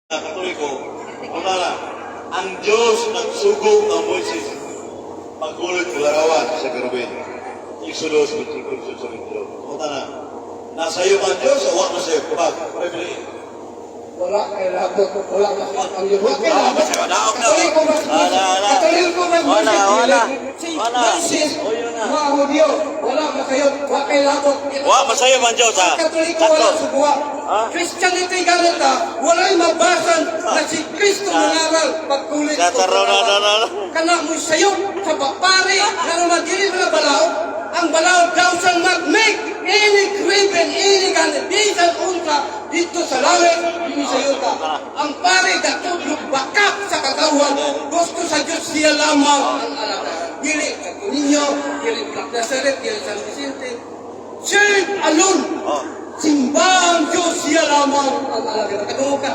Katoliko, kunala, ang Diyos nagsugong ang Moises pagkulit ng larawan sa Kerubin. Exodus 24:22. Kunala, nasa iyo ang Diyos o wak na sa iyo? Kapag, wala kay labot, wala ang Diyos. Wala kay labot. Katoliko mas si Moises, mga Hudyo, wala masayot, wala kay labot. wak masayo man Diyos, ha? Katoliko wala subuha. Christianity ganit wala'y mabasan na si Kristo nangaral pagkulit Sa taro na. kana mo sayop sa papari na naman dili na balao ang balao daw sang mag-make any craven, any ganit bisan unta dito sa langit dili sayota ang pare datudlog bakak sa kagawan gusto sa Diyos siya lamang ang alam dili sa ninyo dili sa Nazaret dili sa San Vicente serve alone simba ang Diyos siya lamang ang alam. Katulog ka.